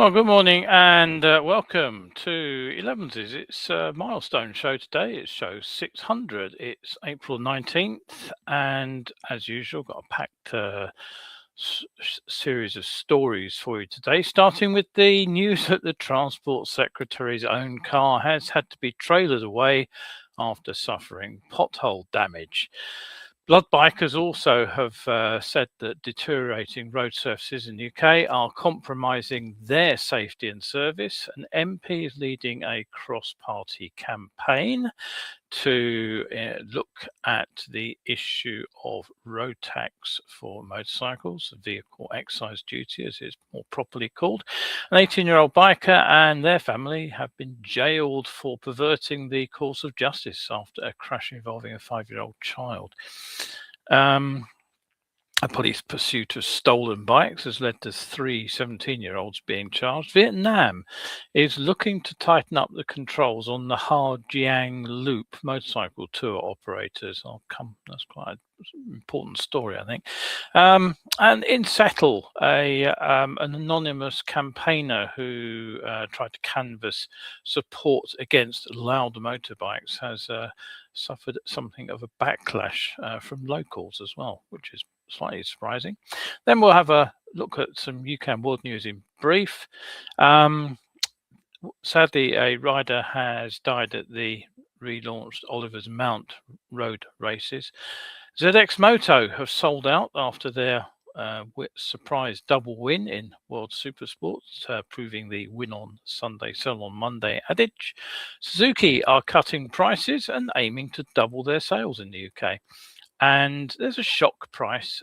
Well, good morning and welcome to Elevenses. It's a milestone show today. It's show 600. It's April 19th, and as usual, got a packed series of stories for you today, starting with the news that the Transport Secretary's own car has had to be trailered away after suffering pothole damage. Blood bikers also have said that deteriorating road surfaces in the UK are compromising their safety and service. An MP is leading a cross-party campaign to look at the issue of road tax for motorcycles, vehicle excise duty as it's more properly called. An 18-year-old biker and their family have been jailed for perverting the course of justice after a crash involving a 5-year-old child. A police pursuit of stolen bikes has led to 3 17-year-olds being charged. Vietnam is looking to tighten up the controls on the Ha Giang Loop motorcycle tour operators. That's quite an important story, I think. And in Settle, an anonymous campaigner who tried to canvass support against loud motorbikes has suffered something of a backlash from locals as well, which is slightly surprising. Then we'll have a look at some UK and world news in brief. Sadly, a rider has died at the relaunched Oliver's Mount road races. ZXMOTO have sold out after their surprise double win in World Supersports, proving the win on Sunday, sell on Monday adage. Suzuki are cutting prices and aiming to double their sales in the UK. And there's a shock price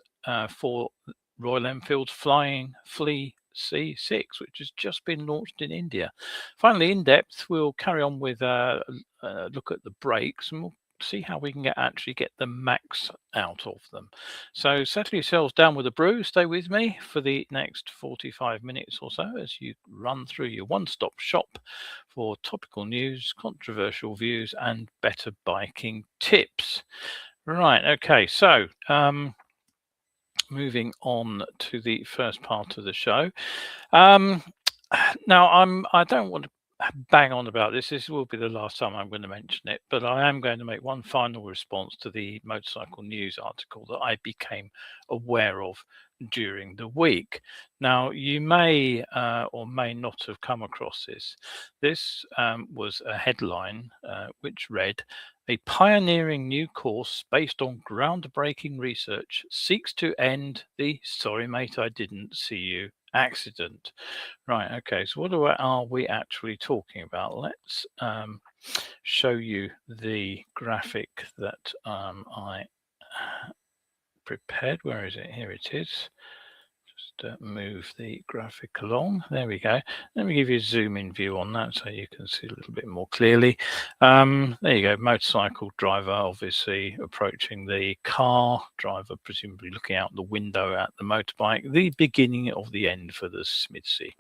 for Royal Enfield's flying Flea C6, which has just been launched in India. Finally, in depth, we'll carry on with a look at the brakes, and we'll see how we can actually get the max out of them. So settle yourselves down with a brew. Stay with me for the next 45 minutes or so as you run through your one-stop shop for topical news, controversial views, and better biking tips. Right, okay, so moving on to the first part of the show. Now, I don't want to bang on about this. This will be the last time I'm going to mention it, but I am going to make one final response to the motorcycle news article that I became aware of during the week. Now, you may or may not have come across this. This was a headline which read, "A pioneering new course based on groundbreaking research seeks to end the 'sorry mate, I didn't see you' accident." Right, okay, so what are we actually talking about? Let's show you the graphic that I prepared. Where is it? Here it is. Just move the graphic along. There we go. Let me give you a zoom in view on that so you can see a little bit more clearly. There you go. Motorcycle driver obviously approaching the car, driver presumably looking out the window at the motorbike, the beginning of the end for the Smithy.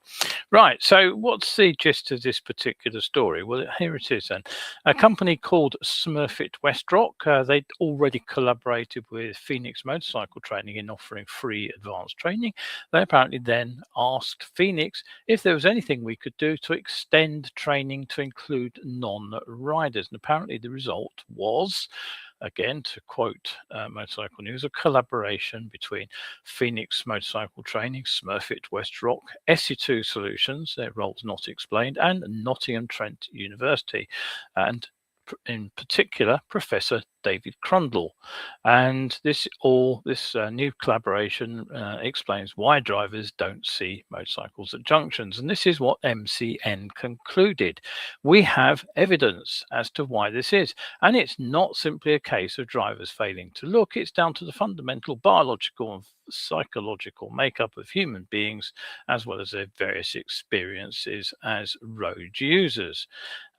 Right, so what's the gist of this particular story? Well, here it is then. A company called Smurfit Westrock, they'd already collaborated with Phoenix Motorcycle Training in offering free advanced training. They apparently then asked Phoenix if there was anything we could do to extend training to include non-riders. And apparently the result was, again, to quote Motorcycle News, a collaboration between Phoenix Motorcycle Training, Smurfit Westrock, SE2 Solutions, their roles not explained, and Nottingham Trent University, and in particular Professor David Crundle. And this new collaboration explains why drivers don't see motorcycles at junctions. And this is what MCN concluded. We have evidence as to why this is. And it's not simply a case of drivers failing to look. It's down to the fundamental biological and psychological makeup of human beings, as well as their various experiences as road users.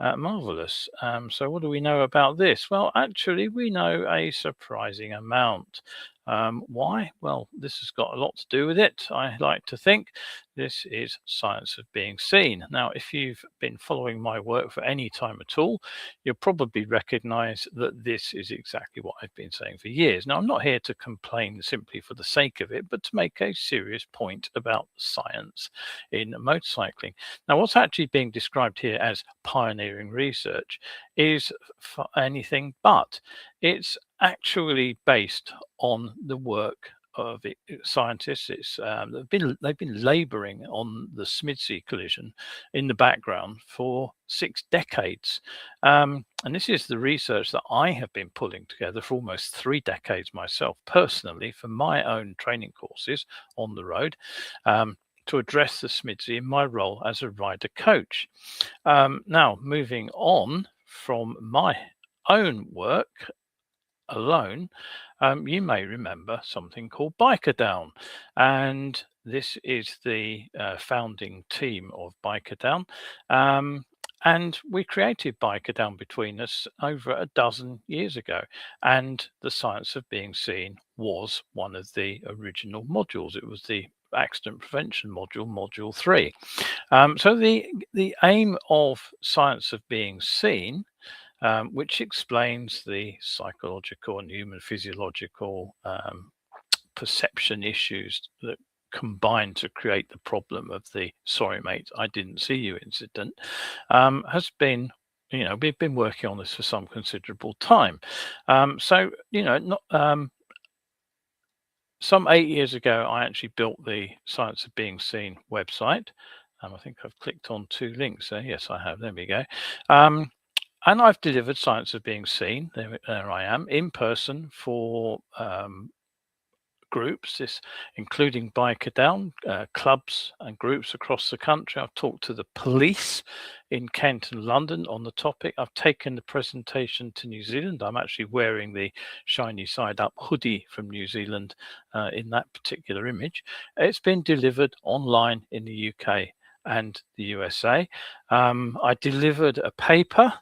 Marvelous. So what do we know about this? Well, actually, we know a surprising amount. Why? Well, this has got a lot to do with it. I like to think this is science of being seen. Now, if you've been following my work for any time at all, you'll probably recognize that this is exactly what I've been saying for years. Now, I'm not here to complain simply for the sake of it, but to make a serious point about science in motorcycling. Now, what's actually being described here as pioneering research is anything but. It's actually based on the work of scientists. They've been labouring on the Smidsey collision in the background for 6 decades, and this is the research that I have been pulling together for almost 3 decades myself personally for my own training courses on the road. To address the Smidsey in my role as a rider coach. Now, moving on from my own work alone, you may remember something called Biker Down, and this is the founding team of Biker Down. And we created Biker Down between us over a dozen years ago, and the science of being seen was one of the original modules. It was the accident prevention module, module 3. So the aim of science of being seen, which explains the psychological and human physiological perception issues that combine to create the problem of the sorry mate, I didn't see you incident, has been, we've been working on this for some considerable time. So, some 8 years ago, I actually built the Science of Being Seen website. I think I've clicked on 2 links there. Yes, I have. There we go. And I've delivered Science of Being Seen. There I am in person for groups, this including Biker Down, clubs and groups across the country. I've talked to the police in Kent and London on the topic. I've taken the presentation to New Zealand. I'm actually wearing the shiny side up hoodie from New Zealand in that particular image. It's been delivered online in the UK and the USA. I delivered a paper.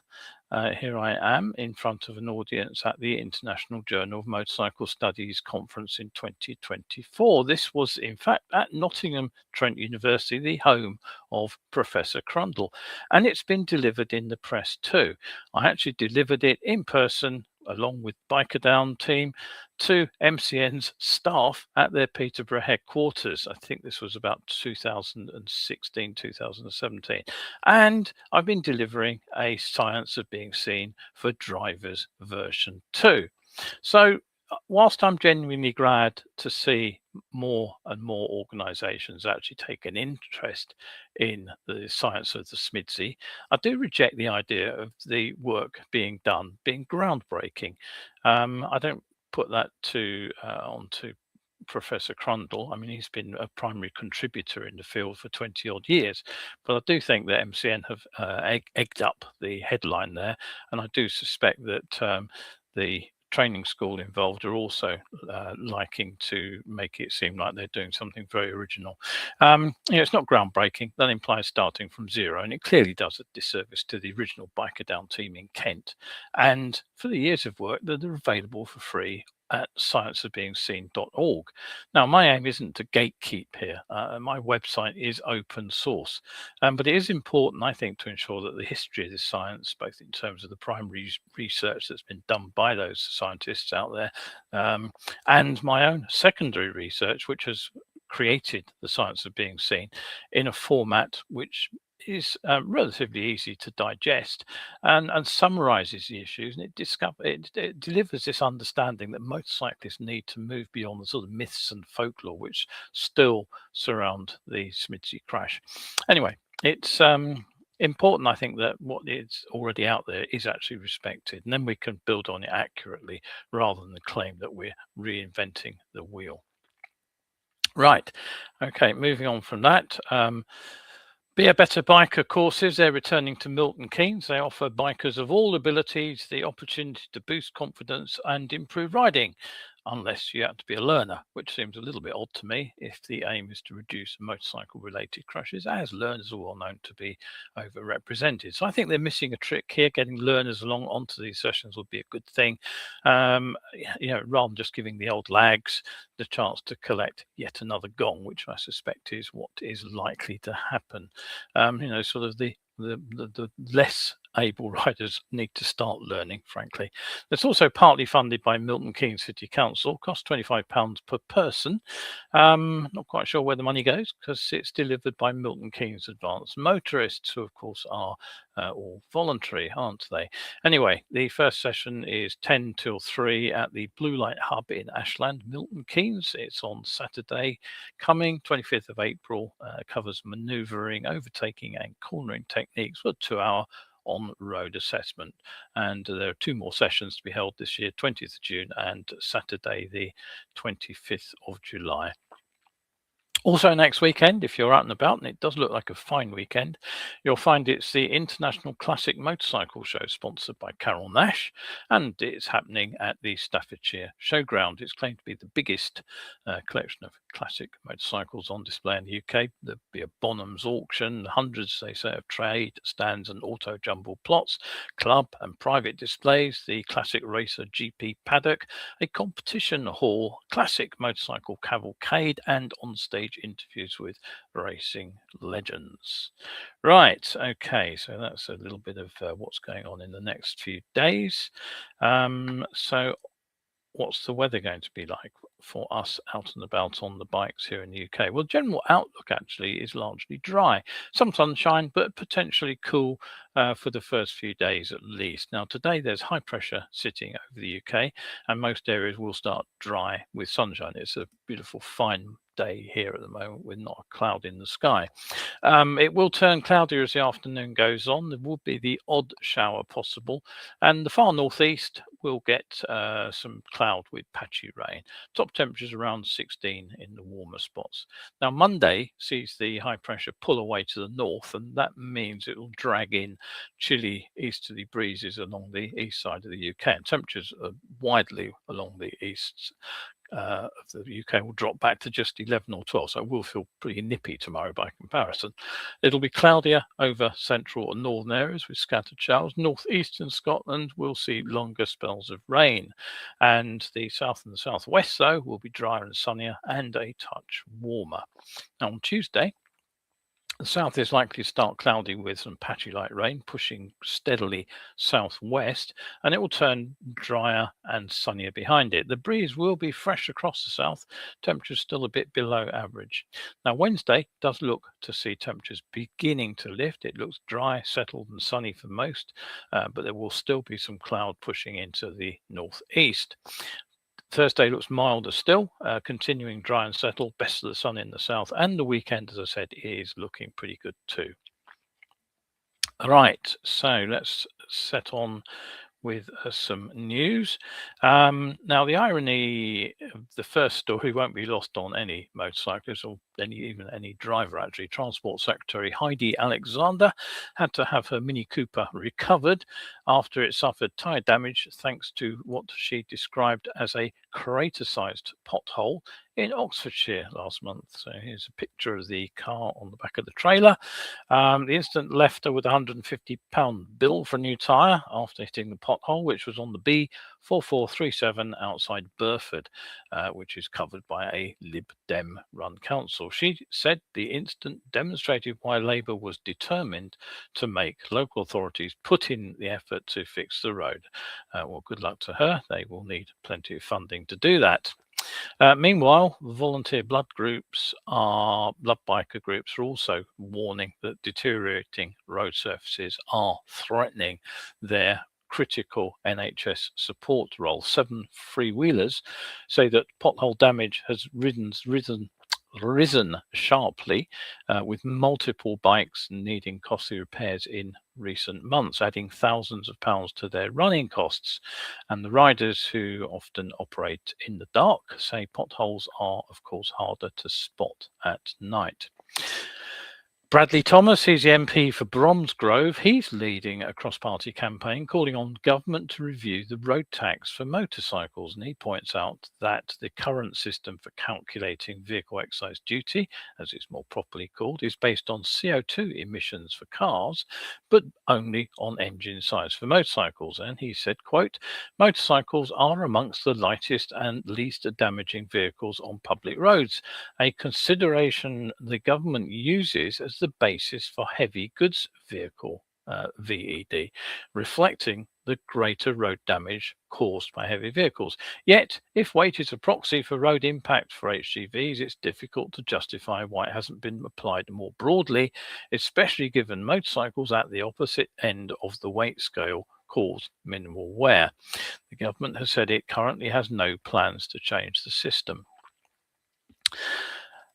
Here I am in front of an audience at the International Journal of Motorcycle Studies conference in 2024. This was, in fact, at Nottingham Trent University, the home of Professor Crundle, and it's been delivered in the press too. I actually delivered it in person along with Biker Down team to MCN's staff at their Peterborough headquarters. I think this was about 2016, 2017. And I've been delivering a Science of Being Seen for Drivers version 2. So whilst I'm genuinely glad to see more and more organisations actually take an interest in the science of the Smidsey, I do reject the idea of the work being done being groundbreaking. I don't put that onto Professor Crundle. I mean, he's been a primary contributor in the field for 20 odd years, but I do think that MCN have egged up the headline there, and I do suspect that the training school involved are also liking to make it seem like they're doing something very original. It's not groundbreaking. That implies starting from zero, and it clearly does a disservice to the original Biker Down team in Kent. And for the years of work that are available for free at scienceofbeingseen.org. Now, my aim isn't to gatekeep here. My website is open source, but it is important, I think, to ensure that the history of this science, both in terms of the primary research that's been done by those scientists out there, and my own secondary research, which has created the Science of Being Seen in a format which is relatively easy to digest and summarizes the issues, and it delivers this understanding that motorcyclists need to move beyond the sort of myths and folklore which still surround the Smidsey crash. Anyway, it's important, I think, that what is already out there is actually respected, and then we can build on it accurately rather than claim that we're reinventing the wheel. Right, okay, moving on from that. Be a Better Biker courses, they're returning to Milton Keynes. They offer bikers of all abilities the opportunity to boost confidence and improve riding. unless you have to be a learner, which seems a little bit odd to me if the aim is to reduce motorcycle-related crashes, as learners are well known to be overrepresented. So I think they're missing a trick here. Getting learners along onto these sessions would be a good thing, rather than just giving the old lags the chance to collect yet another gong, which I suspect is what is likely to happen. Sort of the less able riders need to start learning, frankly. It's also partly funded by Milton Keynes City Council, costs £25 per person. Not quite sure where the money goes because it's delivered by Milton Keynes Advanced Motorists, who of course are all voluntary, aren't they? Anyway, the first session is 10 till 3 at the Blue Light Hub in Ashland, Milton Keynes. It's on Saturday coming, 25th of April. Covers manoeuvring, overtaking and cornering techniques for a 2-hour on-road assessment. And there are 2 more sessions to be held this year, 20th of June and Saturday the 25th of July. Also next weekend, if you're out and about, and it does look like a fine weekend, you'll find it's the International Classic Motorcycle Show, sponsored by Carol Nash, and it's happening at the Staffordshire Showground. It's claimed to be the biggest collection of classic motorcycles on display in the UK. There'll be a Bonham's auction, hundreds, they say, of trade stands and auto jumble plots, club and private displays, the Classic Racer GP paddock, a competition hall, classic motorcycle cavalcade, and on-stage interviews with racing legends. Right, okay, so that's a little bit of what's going on in the next few days. So what's the weather going to be like for us out and about on the bikes here in the UK? Well, general outlook actually is largely dry. Some sunshine, but potentially cool for the first few days at least. Now, today there's high pressure sitting over the UK, and most areas will start dry with sunshine. It's a beautiful, fine day here at the moment with not a cloud in the sky. It will turn cloudier as the afternoon goes on. There will be the odd shower possible, and the far northeast will get some cloud with patchy rain. Top temperatures around 16 in the warmer spots. Now, Monday sees the high pressure pull away to the north, and that means it will drag in chilly easterly breezes along the east side of the UK, and temperatures widely along the east of the UK will drop back to just 11 or 12, so it will feel pretty nippy tomorrow by comparison. It'll be cloudier over central and northern areas with scattered showers. Northeastern Scotland will see longer spells of rain, and the south and the southwest, though, will be drier and sunnier and a touch warmer. Now, on Tuesday, the south is likely to start cloudy with some patchy light rain, pushing steadily southwest, and it will turn drier and sunnier behind it. The breeze will be fresh across the south, temperatures still a bit below average. Now, Wednesday does look to see temperatures beginning to lift. It looks dry, settled and sunny for most, but there will still be some cloud pushing into the northeast. Thursday looks milder still, continuing dry and settled, best of the sun in the south, and the weekend, as I said, is looking pretty good too. All right, so let's set on with some news. Now, the irony of the first story won't be lost on any motorcyclist or even any driver, actually. Transport Secretary Heidi Alexander had to have her Mini Cooper recovered after it suffered tyre damage thanks to what she described as a crater-sized pothole in Oxfordshire last month. So here's a picture of the car on the back of the trailer. The incident left her with a £150 bill for a new tyre after hitting the pothole, which was on the B4437 outside Burford, which is covered by a Lib Dem run council. She said the incident demonstrated why Labour was determined to make local authorities put in the effort to fix the road. Well, good luck to her. They will need plenty of funding to do that. Meanwhile, volunteer blood biker groups are also warning that deteriorating road surfaces are threatening their critical NHS support role. 7 freewheelers say that pothole damage has risen sharply, with multiple bikes needing costly repairs in recent months, adding thousands of pounds to their running costs. And the riders, who often operate in the dark, say potholes are, of course, harder to spot at night. Bradley Thomas, he's the MP for Bromsgrove. He's leading a cross-party campaign calling on government to review the road tax for motorcycles. And he points out that the current system for calculating vehicle excise duty, as it's more properly called, is based on CO2 emissions for cars, but only on engine size for motorcycles. And he said, quote, motorcycles are amongst the lightest and least damaging vehicles on public roads, a consideration the government uses as the basis for heavy goods vehicle VED, reflecting the greater road damage caused by heavy vehicles. Yet, if weight is a proxy for road impact for HGVs, it's difficult to justify why it hasn't been applied more broadly, especially given motorcycles at the opposite end of the weight scale cause minimal wear. The government has said it currently has no plans to change the system.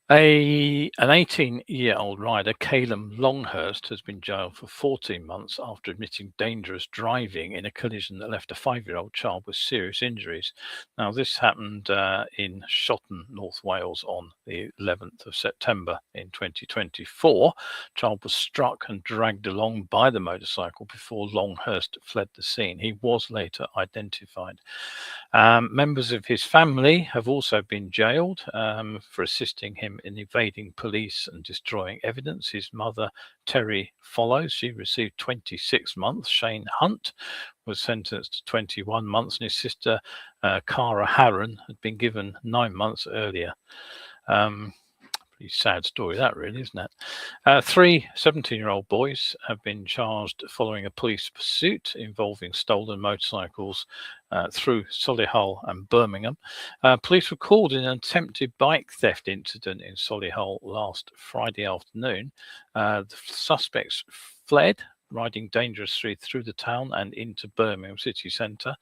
An 18-year-old rider, Caleb Longhurst, has been jailed for 14 months after admitting dangerous driving in a collision that left a 5-year-old child with serious injuries. Now, this happened in Shotton, North Wales, on the 11th of September in 2024. The child was struck and dragged along by the motorcycle before Longhurst fled the scene. He was later identified. Members of his family have also been jailed for assisting him in evading police and destroying evidence. His mother, Terry Follows, she received 26 months. Shane Hunt was sentenced to 21 months, and his sister, Cara Harron, had been given 9 months earlier. Pretty sad story that, really, isn't it? 3 17-year-old boys have been charged following a police pursuit involving stolen motorcycles through Solihull and Birmingham. Police were called in an attempted bike theft incident in Solihull last Friday afternoon. The suspects fled, riding dangerously through the town and into Birmingham city centre.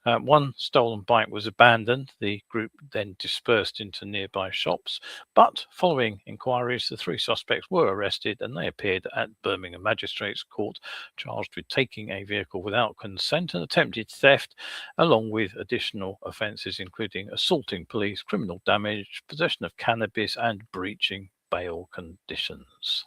One stolen bike was abandoned. The group then dispersed into nearby shops. But following inquiries, the 3 suspects were arrested and they appeared at Birmingham Magistrates Court, charged with taking a vehicle without consent and attempted theft, along with additional offences including assaulting police, criminal damage, possession of cannabis and breaching bail conditions.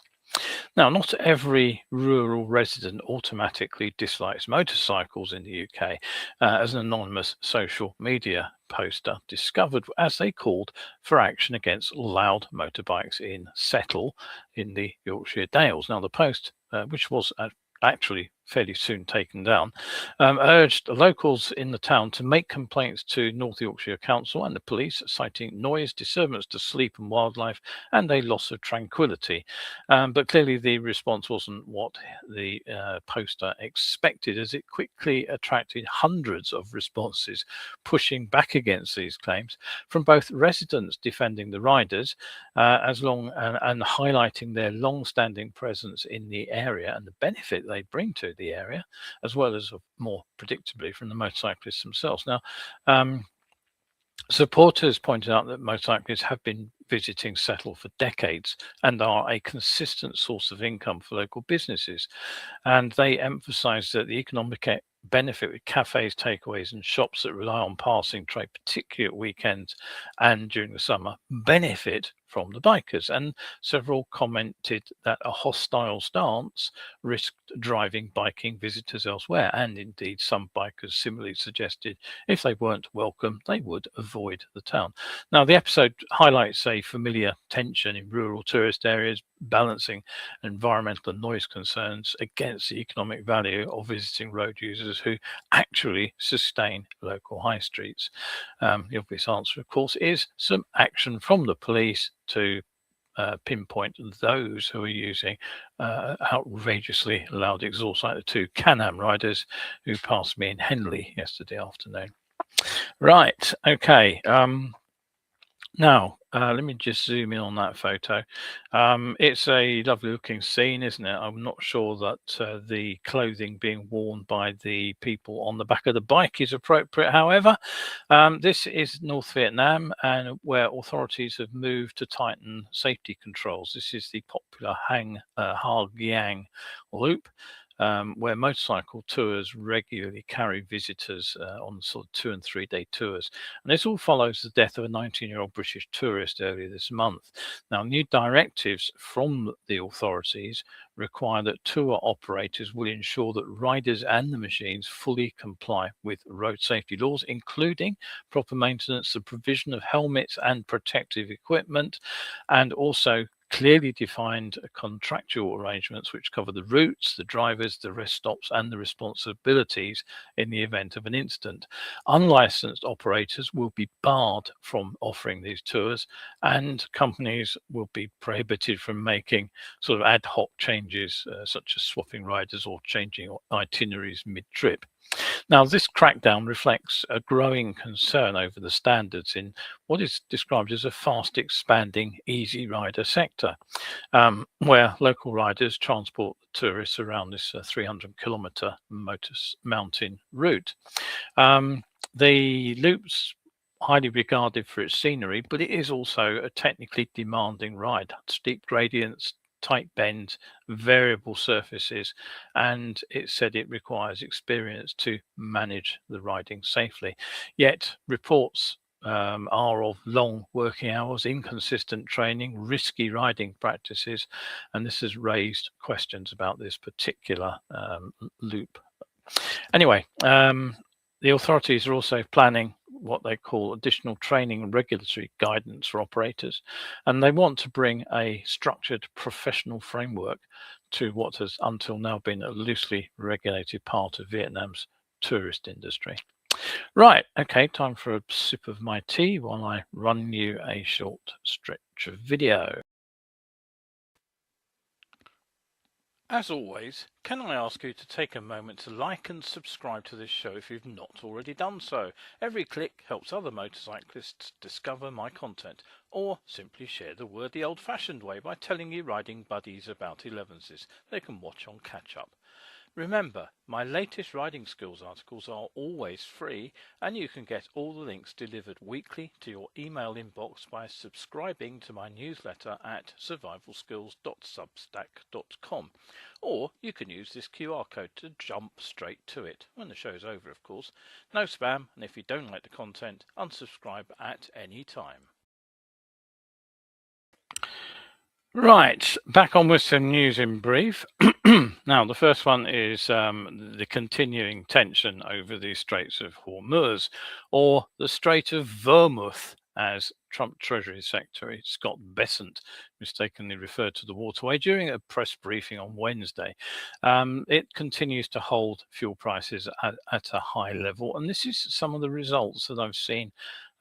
Now, not every rural resident automatically dislikes motorcycles in the UK, as an anonymous social media poster discovered, as they called for action against loud motorbikes in Settle in the Yorkshire Dales. Now, the post, which was actually fairly soon taken down, urged locals in the town to make complaints to North Yorkshire Council and the police, citing noise, disturbance to sleep and wildlife, and a loss of tranquility. But clearly the response wasn't what the poster expected, as it quickly attracted hundreds of responses pushing back against these claims from both residents defending the riders and highlighting their long-standing presence in the area and the benefit they bring to the area, as well as more predictably from the motorcyclists themselves. Now, supporters pointed out that motorcyclists have been visiting Settle for decades and are a consistent source of income for local businesses. And they emphasised that the economic benefit with cafes, takeaways and shops that rely on passing trade, particularly at weekends and during the summer, benefit from the bikers. And several commented that a hostile stance risked driving biking visitors elsewhere. And indeed, some bikers similarly suggested if they weren't welcome, they would avoid the town. Now, the episode highlights a familiar tension in rural tourist areas, balancing environmental and noise concerns against the economic value of visiting road users who actually sustain local high streets. The obvious answer, of course, is some action from the police to pinpoint those who are using outrageously loud exhaust, like the 2 Can-Am riders who passed me in Henley yesterday afternoon. Right, okay. Now, let me just zoom in on that photo. It's a lovely looking scene, isn't it? I'm not sure that the clothing being worn by the people on the back of the bike is appropriate. However, this is North Vietnam, and where authorities have moved to tighten safety controls. This is the popular Ha Giang Loop. where motorcycle tours regularly carry visitors on sort of 2 and 3 day tours. And this all follows the death of a 19-year-old British tourist earlier this month. Now, new directives from the authorities require that tour operators will ensure that riders and the machines fully comply with road safety laws, including proper maintenance, the provision of helmets and protective equipment, and also clearly defined contractual arrangements which cover the routes, the drivers, the rest stops, and the responsibilities in the event of an incident. Unlicensed operators will be barred from offering these tours, and companies will be prohibited from making sort of ad hoc changes, such as swapping riders or changing itineraries mid-trip. Now, this crackdown reflects a growing concern over the standards in what is described as a fast expanding easy rider sector, where local riders transport tourists around this 300-kilometer mountain route. The loop's highly regarded for its scenery, but it is also a technically demanding ride. Steep gradients, tight bends, variable surfaces, and it said it requires experience to manage the riding safely. Yet reports are of long working hours, inconsistent training, risky riding practices, and this has raised questions about this particular loop. Anyway, the authorities are also planning what they call additional training and regulatory guidance for operators, and they want to bring a structured professional framework to what has until now been a loosely regulated part of Vietnam's tourist industry. Right, okay, time for a sip of my tea while I run you a short stretch of video. As always, can I ask you to take a moment to like and subscribe to this show if you've not already done so? Every click helps other motorcyclists discover my content, or simply share the word the old-fashioned way by telling your riding buddies about ELEVENSES. They can watch on catch-up. Remember, my latest riding skills articles are always free, and you can get all the links delivered weekly to your email inbox by subscribing to my newsletter at survivalskills.substack.com. Or you can use this QR code to jump straight to it, when the show's over of course. No spam, and if you don't like the content, unsubscribe at any time. Right, back on with some news in brief. Now, the first one is the continuing tension over the Straits of Hormuz, or the Strait of Vermouth, as Trump Treasury Secretary Scott Bessent mistakenly referred to the waterway during a press briefing on Wednesday. It continues to hold fuel prices at a high level, and this is some of the results that I've seen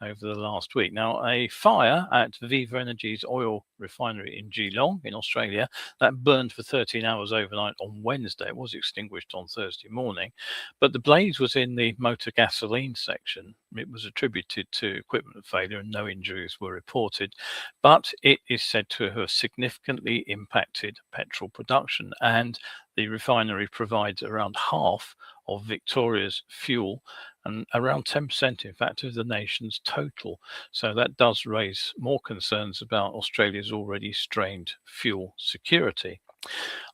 over the last week. Now, a fire at Viva Energy's oil refinery in Geelong in Australia that burned for 13 hours overnight on Wednesday. It was extinguished on Thursday morning, but the blaze was in the motor gasoline section. It was attributed to equipment failure and no injuries were reported, but it is said to have significantly impacted petrol production, and the refinery provides around half of Victoria's fuel and around 10%, in fact, of the nation's total. So that does raise more concerns about Australia's already strained fuel security.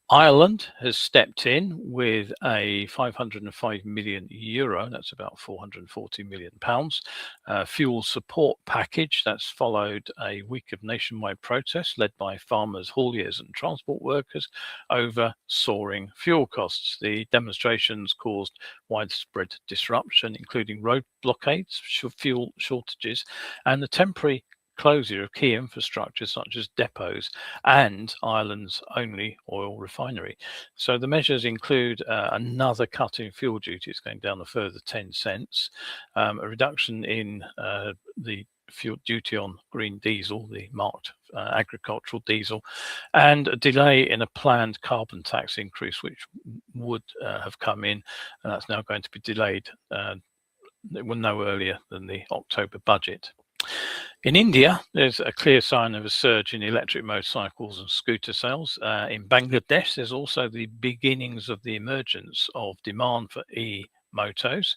Ireland has stepped in with a €505 million, that's about £440 million, fuel support package. That's followed a week of nationwide protests led by farmers, hauliers and transport workers over soaring fuel costs. The demonstrations caused widespread disruption, including road blockades, fuel shortages, and the temporary closure of key infrastructure such as depots and Ireland's only oil refinery. So the measures include another cut in fuel duties going down a further 10 cents, a reduction in the fuel duty on green diesel, the marked agricultural diesel, and a delay in a planned carbon tax increase, which would have come in, and that's now going to be delayed no earlier than the October budget. In India, there's a clear sign of a surge in electric motorcycles and scooter sales. In Bangladesh, there's also the beginnings of the emergence of demand for motos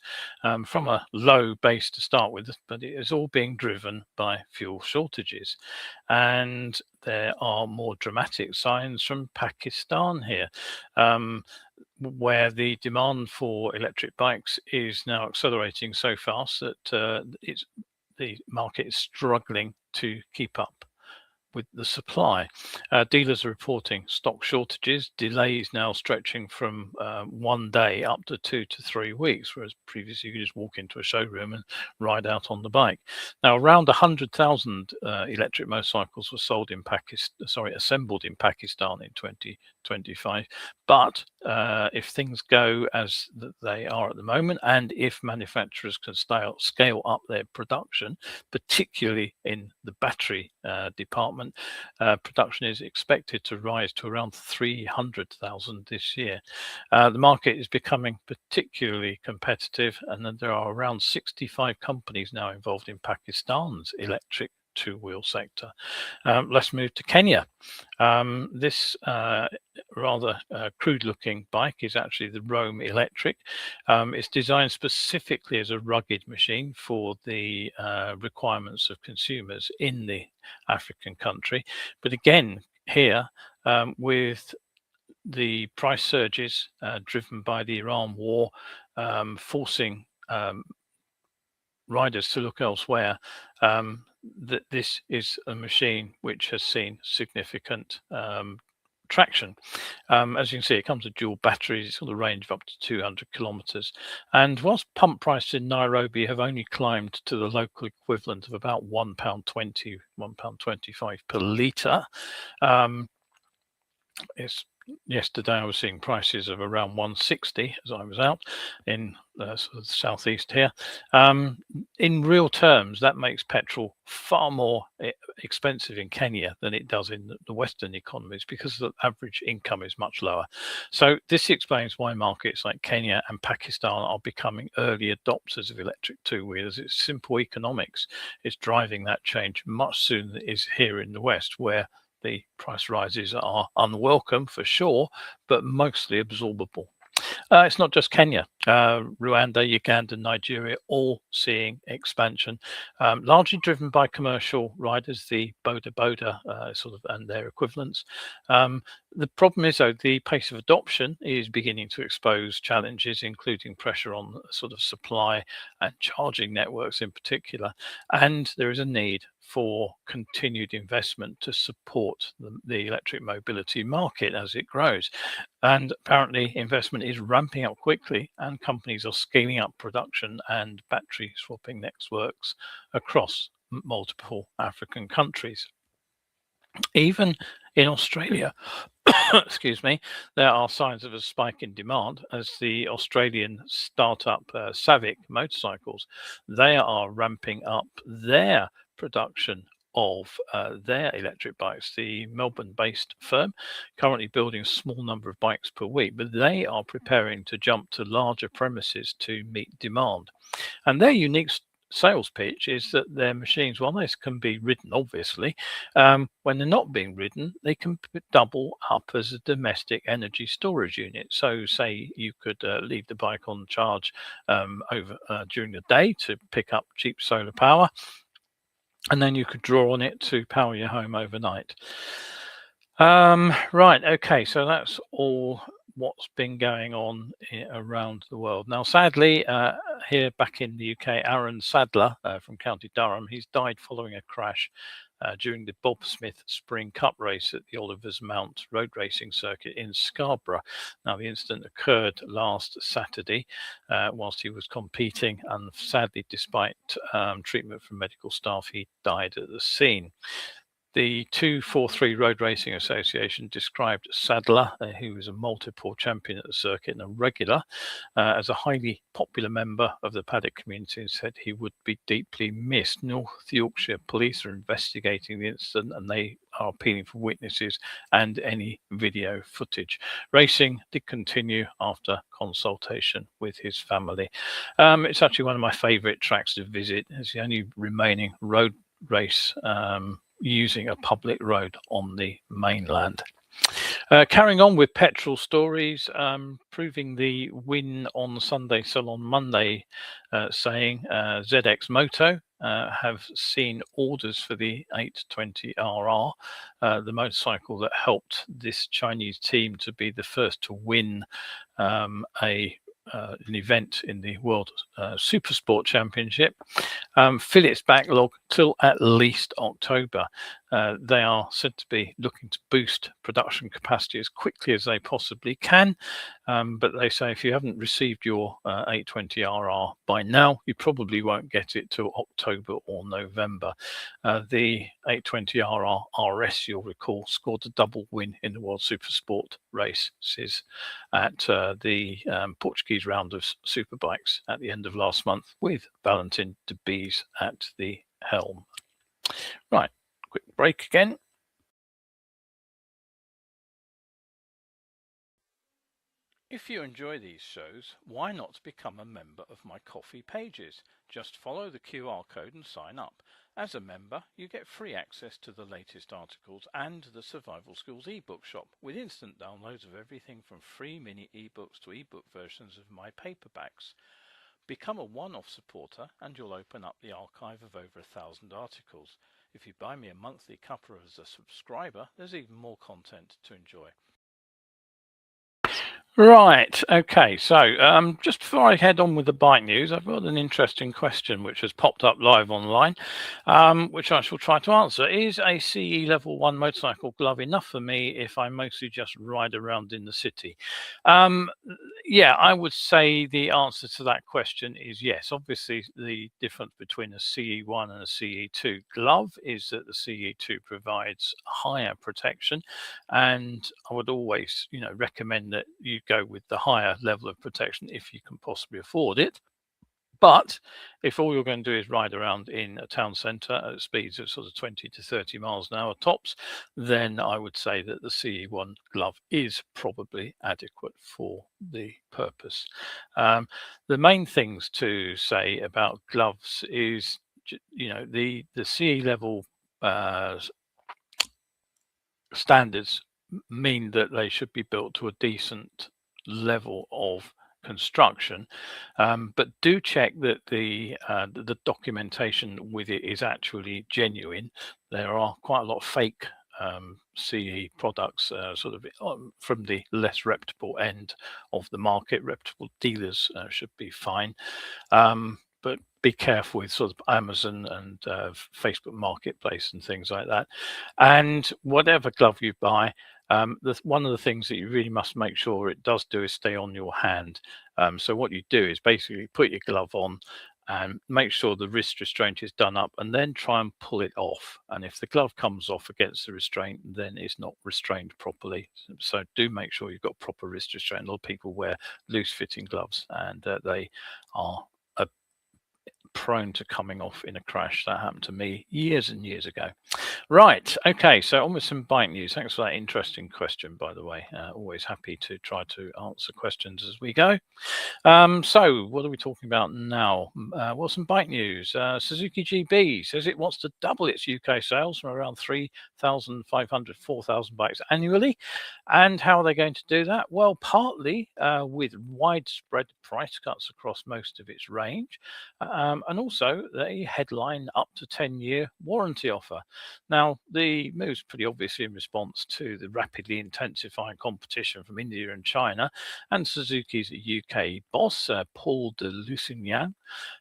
from a low base to start with, but it is all being driven by fuel shortages. And there are more dramatic signs from Pakistan here, where the demand for electric bikes is now accelerating so fast that the market is struggling to keep up with the supply. Dealers are reporting stock shortages, delays now stretching from 1 day up to 2 to 3 weeks, whereas previously you could just walk into a showroom and ride out on the bike. Now, around 100,000 electric motorcycles were sold in assembled in Pakistan in 2025. But if things go as they are at the moment, and if manufacturers can scale up their production, particularly in the battery department, production is expected to rise to around 300,000 this year. The market is becoming particularly competitive, and there are around 65 companies now involved in Pakistan's electric two-wheel sector. Let's move to Kenya. This rather crude-looking bike is actually the Roam Electric. It's designed specifically as a rugged machine for the requirements of consumers in the African country. But again, here, with the price surges driven by the Iran war, forcing riders to look elsewhere, that this is a machine which has seen significant traction. As you can see, it comes with dual batteries. It's got a range of up to 200 kilometers. And whilst pump prices in Nairobi have only climbed to the local equivalent of about £1.20, £1.25 per litre, yesterday I was seeing prices of around 160 as I was out in sort of the southeast here. In real terms, that makes petrol far more expensive in Kenya than it does in the Western economies, because the average income is much lower. So this explains why markets like Kenya and Pakistan are becoming early adopters of electric two-wheelers. It's simple economics. It's driving that change much sooner than it is here in the West, where the price rises are unwelcome for sure, but mostly absorbable. It's not just Kenya. Rwanda, Uganda, Nigeria, all seeing expansion, largely driven by commercial riders, the boda and their equivalents. The problem is, though, the pace of adoption is beginning to expose challenges, including pressure on sort of supply and charging networks in particular. And there is a need for continued investment to support the electric mobility market as it grows. And apparently investment is ramping up quickly, and companies are scaling up production and battery swapping networks across multiple African countries. Even in Australia, excuse me, there are signs of a spike in demand as the Australian startup Savic Motorcycles, they are ramping up their production of their electric bikes. The Melbourne-based firm currently building a small number of bikes per week, but they are preparing to jump to larger premises to meet demand. And their unique sales pitch is that their machines, while they can be ridden, obviously, when they're not being ridden, they can double up as a domestic energy storage unit. So say you could leave the bike on charge during the day to pick up cheap solar power, and then you could draw on it to power your home overnight. Right, okay, so that's all what's been going on around the world. Now, sadly, here back in the UK, Aaron Sadler from County Durham, he's died following a crash during the Bob Smith Spring Cup race at the Oliver's Mount road racing circuit in Scarborough. Now, the incident occurred last Saturday whilst he was competing, and sadly, despite treatment from medical staff, he died at the scene. The 243 Road Racing Association described Sadler, who was a multiple champion at the circuit and a regular, as a highly popular member of the paddock community, and said he would be deeply missed. North Yorkshire police are investigating the incident, and they are appealing for witnesses and any video footage. Racing did continue after consultation with his family. It's actually one of my favourite tracks to visit. It's the only remaining road race using a public road on the mainland. Carrying on with petrol stories, proving the win on Sunday, sell on Monday, saying ZXMOTO have seen orders for the 820RR, the motorcycle that helped this Chinese team to be the first to win an event in the World Supersport Championship. Fill its backlog till at least October. They are said to be looking to boost production capacity as quickly as they possibly can. But they say if you haven't received your 820RR by now, you probably won't get it till October or November. The 820RR RS, you'll recall, scored a double win in the World Supersport races at the Portuguese round of Superbikes at the end of last month, with Valentin de Bees at the helm. Right, quick break again. If you enjoy these shows, why not become a member of my Ko-fi pages? Just follow the QR code and sign up. As a member, you get free access to the latest articles and the Survival Schools ebook shop, with instant downloads of everything from free mini ebooks to ebook versions of my paperbacks. Become a one-off supporter and you'll open up the archive of over 1,000 articles. If you buy me a monthly cuppa as a subscriber, there's even more content to enjoy. Right, okay, so just before I head on with the bike news, I've got an interesting question which has popped up live online, which I shall try to answer. Is a CE Level 1 motorcycle glove enough for me if I mostly just ride around in the city? Yeah, I would say the answer to that question is yes. Obviously, the difference between a CE1 and a CE2 glove is that the CE2 provides higher protection, and I would always, recommend that you go with the higher level of protection if you can possibly afford it. But if all you're going to do is ride around in a town centre at speeds of sort of 20 to 30 miles an hour tops, then I would say that the CE1 glove is probably adequate for the purpose. The main things to say about gloves is, the CE level standards mean that they should be built to a decent level of construction, but do check that the documentation with it is actually genuine. There are quite a lot of fake CE products sort of from the less reputable end of the market. Reputable dealers should be fine, but be careful with sort of Amazon and Facebook Marketplace and things like that. And whatever glove you buy, one of the things that you really must make sure it does do is stay on your hand. So what you do is basically put your glove on and make sure the wrist restraint is done up, and then try and pull it off. And if the glove comes off against the restraint, then it's not restrained properly. So do make sure you've got proper wrist restraint. A lot of people wear loose fitting gloves and they are prone to coming off in a crash. That happened to me years and years ago. Right, okay, so on with some bike news. Thanks for that interesting question, by the way. Always happy to try to answer questions as we go. So what are we talking about now? Well, some bike news. Suzuki GB says it wants to double its UK sales from around 3,500, 4,000 bikes annually. And how are they going to do that? Well, partly with widespread price cuts across most of its range, and also a headline up to 10-year warranty offer. Now, the move's pretty obviously in response to the rapidly intensifying competition from India and China, and Suzuki's UK boss, Paul de Lusignan.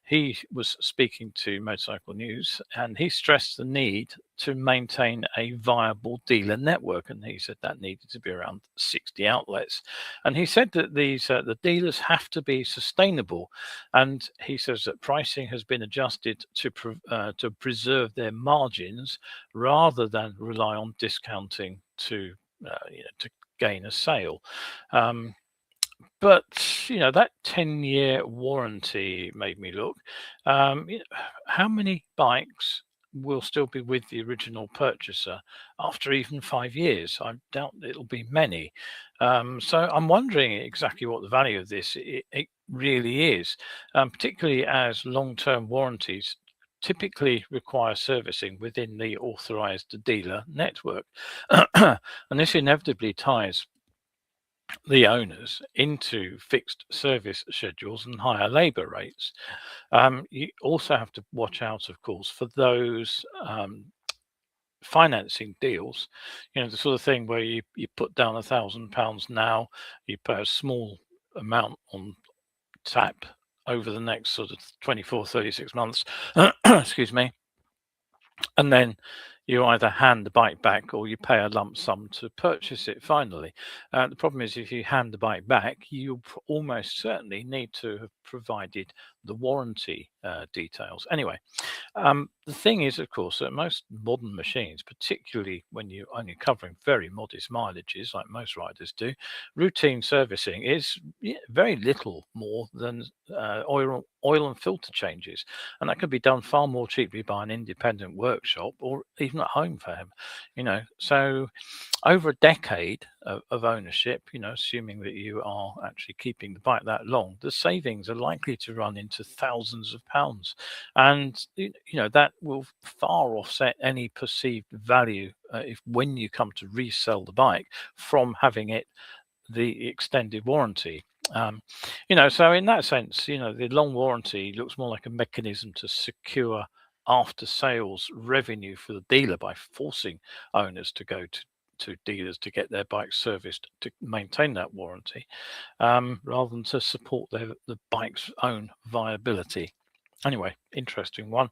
He was speaking to Motorcycle News, and he stressed the need to maintain a viable dealer network, and he said that needed to be around 60 outlets. And he said that the dealers have to be sustainable, and he says that pricing has been adjusted to preserve their margins rather than rely on discounting to gain a sale. But that 10-year warranty made me look. How many bikes will still be with the original purchaser after even 5 years? I doubt it'll be many. So I'm wondering exactly what the value of this it really is, particularly as long-term warranties typically require servicing within the authorized dealer network. And this inevitably ties the owners into fixed service schedules and higher labor rates. You also have to watch out, of course, for those financing deals, the sort of thing where you put down £1,000 now, you pay a small amount on tap over the next sort of 24, 36 months, excuse me, and then you either hand the bike back or you pay a lump sum to purchase it finally. The problem is, if you hand the bike back, you almost certainly need to have provided the warranty details. Anyway, the thing is, of course, that most modern machines, particularly when you're only covering very modest mileages like most riders do, routine servicing is very little more than oil and filter changes, and that could be done far more cheaply by an independent workshop or even at home for him. So over a decade of ownership, assuming that you are actually keeping the bike that long, the savings are likely to run into thousands of pounds, and that will far offset any perceived value if when you come to resell the bike from having it the extended warranty. So in that sense, the long warranty looks more like a mechanism to secure after sales revenue for the dealer by forcing owners to go to dealers to get their bikes serviced to maintain that warranty, rather than to support the bike's own viability. Anyway, interesting one.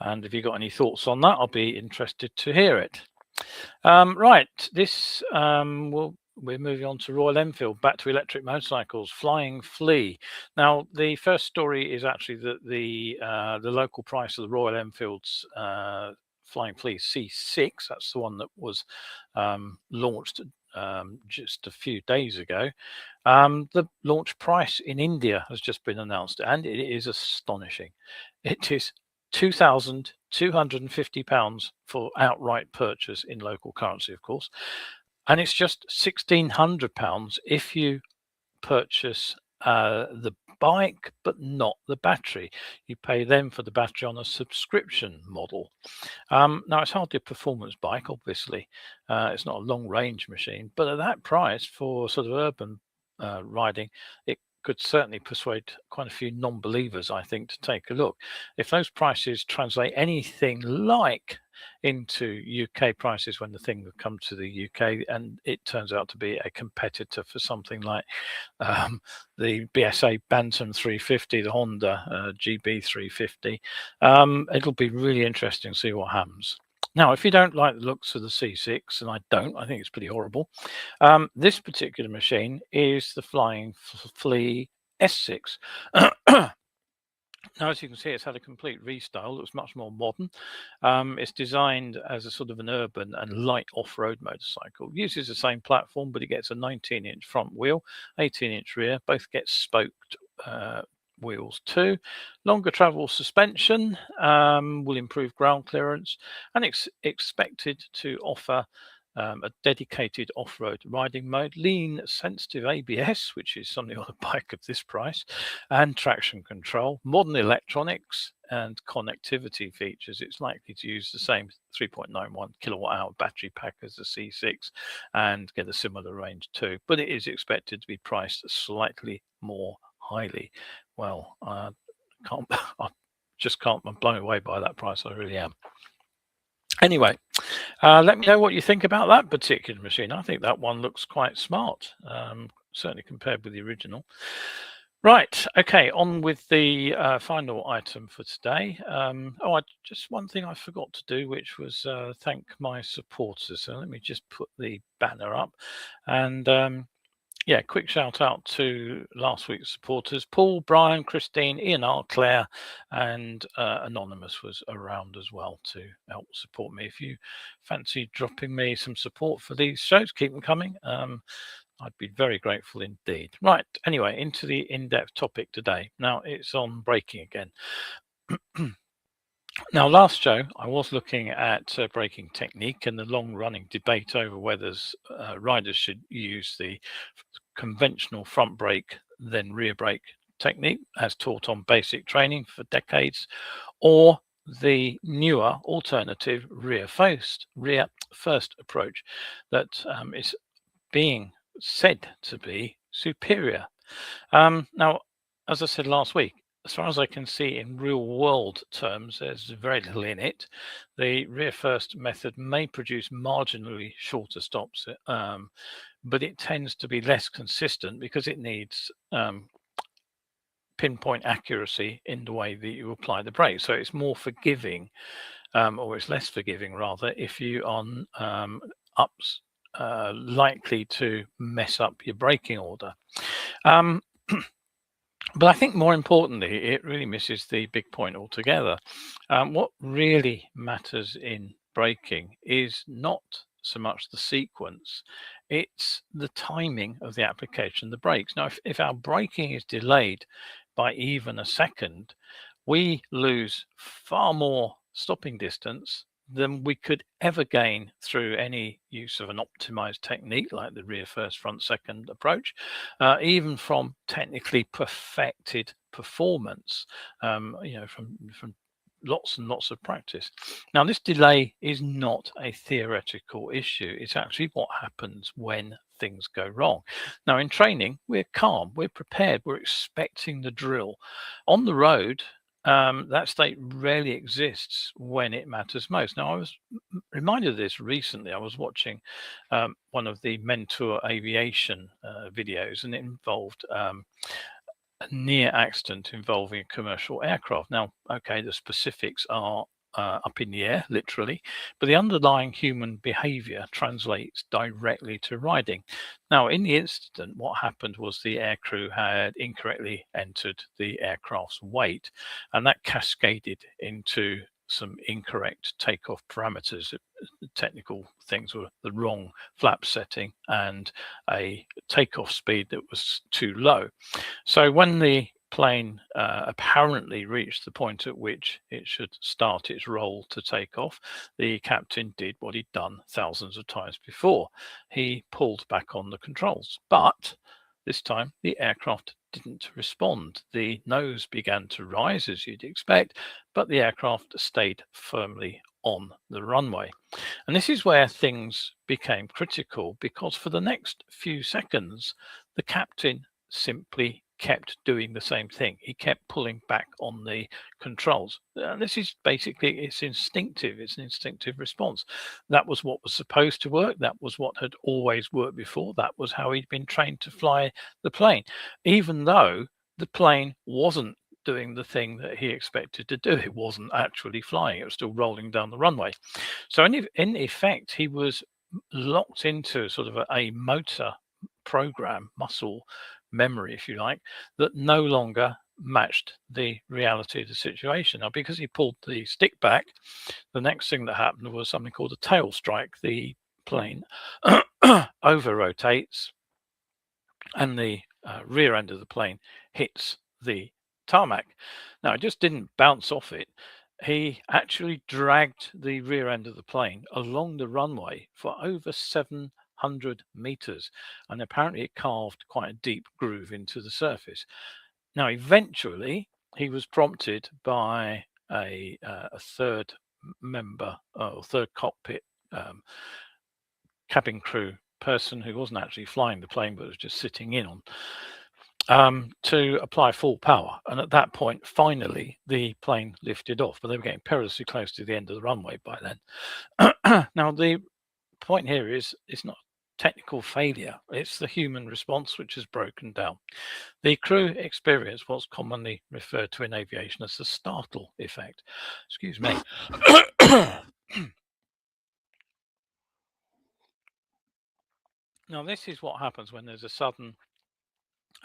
And if you've got any thoughts on that, I'll be interested to hear it. Right, we're moving on to Royal Enfield, back to electric motorcycles, Flying Flea. Now, the first story is actually that the local price of the Royal Enfield's Flying Flea C6, that's the one that was launched just a few days ago. The launch price in India has just been announced, and it is astonishing. It is £2,250 for outright purchase in local currency, of course, and it's just £1,600 if you purchase the bike but not the battery. You pay them for the battery on a subscription model. Now, it's hardly a performance bike, obviously. It's not a long range machine, but at that price for sort of urban riding, it could certainly persuade quite a few non-believers, I think, to take a look. If those prices translate anything like into UK prices when the thing would come to the UK, and it turns out to be a competitor for something like the BSA Bantam 350, the Honda GB 350, it'll be really interesting to see what happens. Now, if you don't like the looks of the C6, and I don't, I think it's pretty horrible, this particular machine is the Flying Flea S6. Now, as you can see, it's had a complete restyle. It looks much more modern. It's designed as a sort of an urban and light off-road motorcycle. It uses the same platform, but it gets a 19-inch front wheel, 18-inch rear. Both get spoked wheels too. Longer travel suspension will improve ground clearance, and it's expected to offer a dedicated off-road riding mode, lean sensitive ABS, which is something on a bike of this price, and traction control, modern electronics and connectivity features. It's likely to use the same 3.91 kilowatt hour battery pack as the C6 and get a similar range too, but it is expected to be priced slightly more highly. Well, I just can't, I'm blown away by that price, I really am. Anyway, let me know what you think about that particular machine. I think that one looks quite smart, certainly compared with the original. Right, okay, on with the final item for today. Just one thing I forgot to do, which was thank my supporters. So let me just put the banner up. And yeah, quick shout out to last week's supporters. Paul, Brian, Christine, Ian R, Claire, and Anonymous was around as well to help support me. If you fancy dropping me some support for these shows, keep them coming. I'd be very grateful indeed. Right, anyway, into the in-depth topic today. Now, it's on braking again. Now, last show, I was looking at braking technique and the long-running debate over whether riders should use the conventional front brake, then rear brake technique, as taught on basic training for decades, or the newer alternative rear first approach that is being said to be superior. Now, as I said last week, as far as I can see in real world terms, there's very little in it. The rear first method may produce marginally shorter stops, but it tends to be less consistent because it needs pinpoint accuracy in the way that you apply the brake. So it's more forgiving, or it's less forgiving rather, if you are likely to mess up your braking order. But I think more importantly, it really misses the big point altogether. What really matters in braking is not so much the sequence, it's the timing of the application of the brakes. Now, if our braking is delayed by even a second, we lose far more stopping distance than we could ever gain through any use of an optimized technique like the rear first, front second approach, even from technically perfected performance, from lots and lots of practice. Now, this delay is not a theoretical issue. It's actually what happens when things go wrong. Now, in training, we're calm, we're prepared, we're expecting the drill. On the road, that state rarely exists when it matters most. Now, I was reminded of this recently. I was watching one of the Mentor Aviation videos, and it involved a near accident involving a commercial aircraft. Now, okay, the specifics are up in the air, literally, but the underlying human behavior translates directly to riding. Now, in the incident, what happened was the aircrew had incorrectly entered the aircraft's weight, and that cascaded into some incorrect takeoff parameters. The technical things were the wrong flap setting and a takeoff speed that was too low. So when the plane apparently reached the point at which it should start its roll to take off, the captain did what he'd done thousands of times before. He pulled back on the controls, but this time the aircraft didn't respond. The nose began to rise, as you'd expect, but the aircraft stayed firmly on the runway. And this is where things became critical, because for the next few seconds, the captain simply kept doing the same thing. He kept pulling back on the controls. And this is basically, it's instinctive. It's an instinctive response. That was what was supposed to work. That was what had always worked before. That was how he'd been trained to fly the plane, even though the plane wasn't doing the thing that he expected to do. It wasn't actually flying. It was still rolling down the runway. So in effect, he was locked into sort of a motor program, muscle memory, if you like, that no longer matched the reality of the situation. Now, because he pulled the stick back, the next thing that happened was something called a tail strike. The plane over rotates and the rear end of the plane hits the tarmac. Now, it just didn't bounce off it. He actually dragged the rear end of the plane along the runway for over 700 meters, and apparently it carved quite a deep groove into the surface. Now, eventually, he was prompted by a third member, or third cockpit cabin crew person who wasn't actually flying the plane but was just sitting in on, to apply full power. And at that point, finally, the plane lifted off, but they were getting perilously close to the end of the runway by then. Now, the point here is it's not technical failure, it's the human response which has broken down. The crew experienced what's commonly referred to in aviation as the startle effect. Excuse me. Now, this is what happens when there's a sudden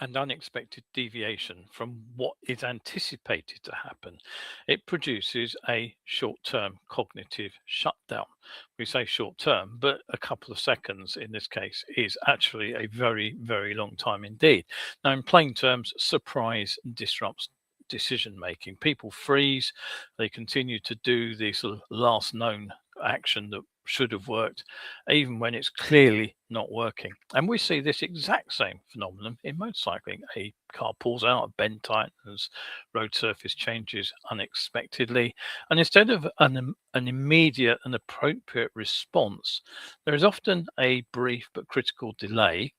and unexpected deviation from what is anticipated to happen. It produces a short-term cognitive shutdown. We say short-term, but a couple of seconds in this case is actually a very, very long time indeed. Now, in plain terms, surprise disrupts decision making. People freeze, they continue to do the sort of last known action that should have worked, even when it's clearly not working. And we see this exact same phenomenon in motorcycling. A car pulls out, a bend tightens, road surface changes unexpectedly, and instead of an immediate and appropriate response, there is often a brief but critical delay,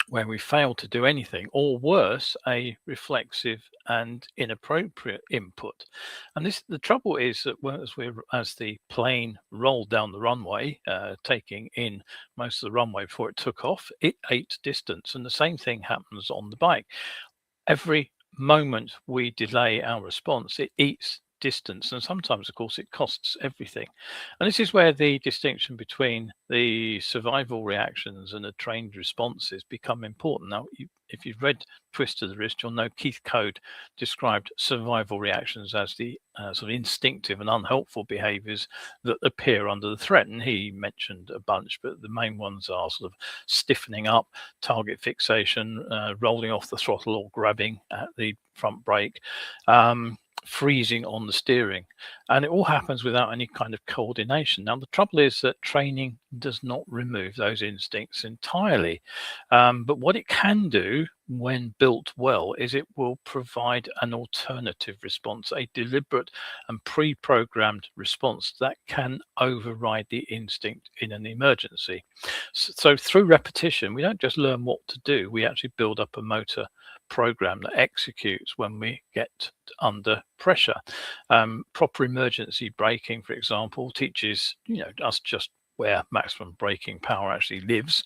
where we fail to do anything, or worse, a reflexive and inappropriate input. And the trouble is that as the plane rolled down the runway, taking in most of the runway before it took off, it ate distance, and the same thing happens on the bike. Every moment we delay our response, it eats distance, and sometimes, of course, it costs everything. And this is where the distinction between the survival reactions and the trained responses become important. Now, if you've read Twist of the Wrist, you'll know Keith Code described survival reactions as the sort of instinctive and unhelpful behaviors that appear under the threat. And he mentioned a bunch, but the main ones are sort of stiffening up, target fixation, rolling off the throttle or grabbing at the front brake, freezing on the steering, and it all happens without any kind of coordination. Now, the trouble is that training does not remove those instincts entirely, but what it can do when built well is it will provide an alternative response, a deliberate and pre-programmed response that can override the instinct in an emergency. So through repetition, we don't just learn what to do, we actually build up a motor program that executes when we get under pressure. Proper emergency braking, for example, teaches us just where maximum braking power actually lives,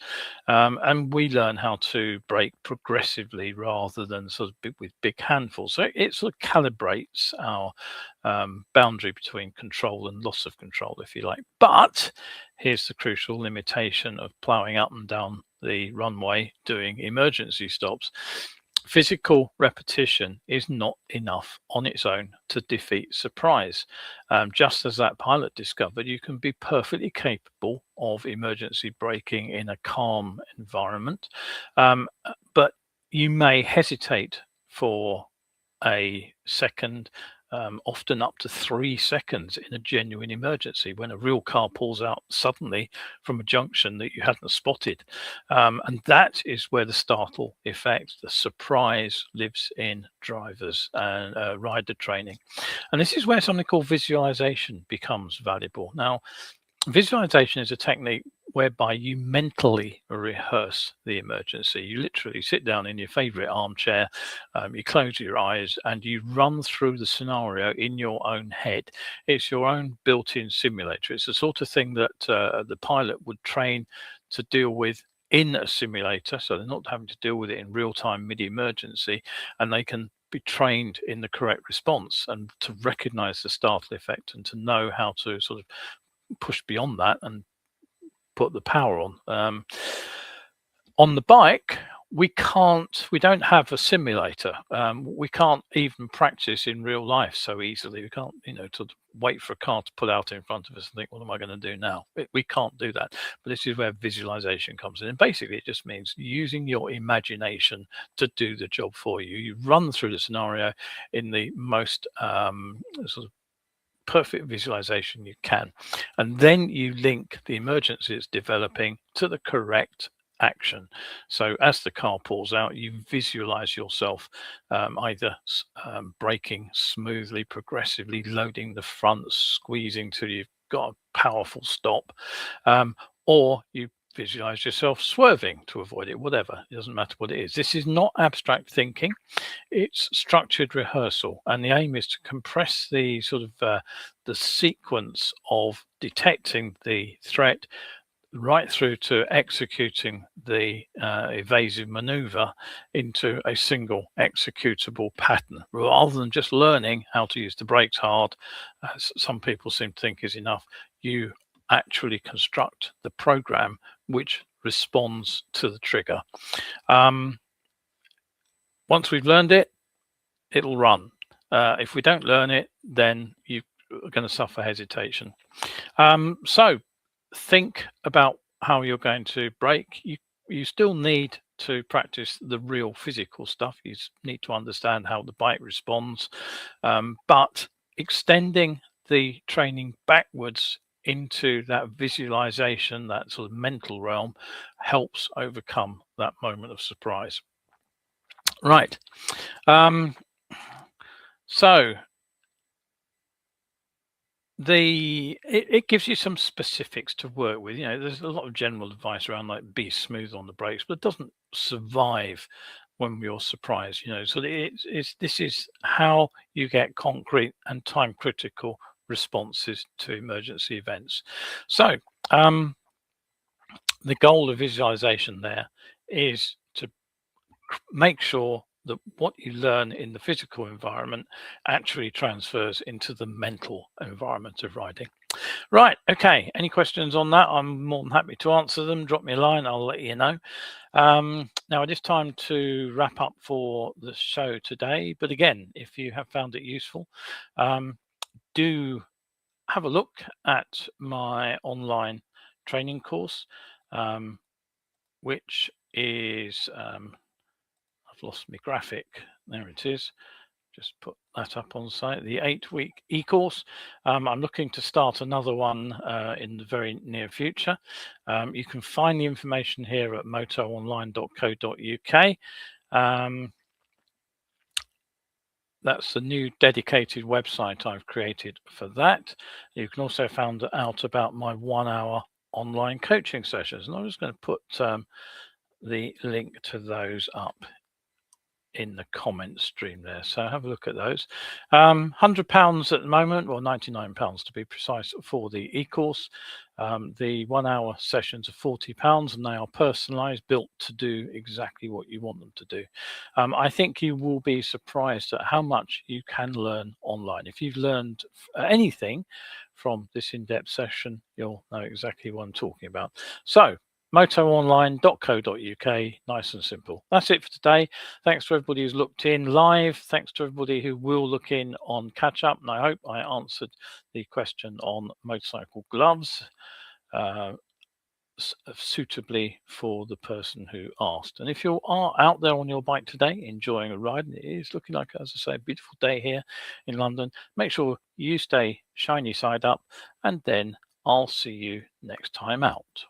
and we learn how to brake progressively rather than sort of with big handfuls. So it sort of calibrates our boundary between control and loss of control, if you like. But here's the crucial limitation of ploughing up and down the runway doing emergency stops. Physical repetition is not enough on its own to defeat surprise. Just as that pilot discovered, you can be perfectly capable of emergency braking in a calm environment, but you may hesitate for a second, often up to 3 seconds in a genuine emergency when a real car pulls out suddenly from a junction that you hadn't spotted. And that is where the startle effect, the surprise, lives in drivers and rider training. And this is where something called visualization becomes valuable. Now, visualization is a technique whereby you mentally rehearse the emergency. You literally sit down in your favorite armchair, you close your eyes, and you run through the scenario in your own head. It's your own built-in simulator. It's the sort of thing that the pilot would train to deal with in a simulator, so they're not having to deal with it in real time mid-emergency, and they can be trained in the correct response and to recognize the startle effect and to know how to sort of push beyond that and put the power on. On the bike, we don't have a simulator. We can't even practice in real life so easily. We can't, to wait for a car to pull out in front of us and think, what am I going to do now? We can't do that. But this is where visualization comes in. And basically, it just means using your imagination to do the job for you. You run through the scenario in the most sort of perfect visualization you can, and then you link the emergency it's developing to the correct action. So as the car pulls out, you visualize yourself either braking smoothly, progressively, loading the front, squeezing till you've got a powerful stop, or you visualize yourself swerving to avoid it, whatever. It doesn't matter what it is. This is not abstract thinking. It's structured rehearsal. And the aim is to compress the sort of the sequence of detecting the threat right through to executing the evasive maneuver into a single executable pattern, rather than just learning how to use the brakes hard, as some people seem to think is enough. You actually construct the program which responds to the trigger. Once we've learned it, it'll run. If we don't learn it, then you're going to suffer hesitation. So think about how you're going to brake. You still need to practice the real physical stuff. You need to understand how the bike responds, but extending the training backwards into that visualization, that sort of mental realm, helps overcome that moment of surprise. Right. So it gives you some specifics to work with. You know, there's a lot of general advice around like be smooth on the brakes, but it doesn't survive when you're surprised. You know, so this is how you get concrete and time critical responses to emergency events. So the goal of visualization there is to make sure that what you learn in the physical environment actually transfers into the mental environment of riding. Right, okay, any questions on that? I'm more than happy to answer them. Drop me a line, I'll let you know. Now it is time to wrap up for the show today, but again, if you have found it useful, do have a look at my online training course, which is I've lost my graphic. There it is. Just put that up on site. The 8-week e-course. I'm looking to start another one in the very near future. You can find the information here at motoonline.co.uk. That's the new dedicated website I've created for that. You can also find out about my 1-hour online coaching sessions. And I'm just going to put the link to those up in the comment stream there, so have a look at those. £100 at the moment, or £99 to be precise, for the e-course. The 1-hour sessions are £40 and they are personalized, built to do exactly what you want them to do. I think you will be surprised at how much you can learn online. If you've learned anything from this in-depth session, you'll know exactly what I'm talking about. So motoonline.co.uk, nice and simple. That's it for today. Thanks to everybody who's looked in live. Thanks to everybody who will look in on catch up. And I hope I answered the question on motorcycle gloves suitably for the person who asked. And if you are out there on your bike today enjoying a ride, and it is looking like, as I say, a beautiful day here in London, make sure you stay shiny side up, and then I'll see you next time out.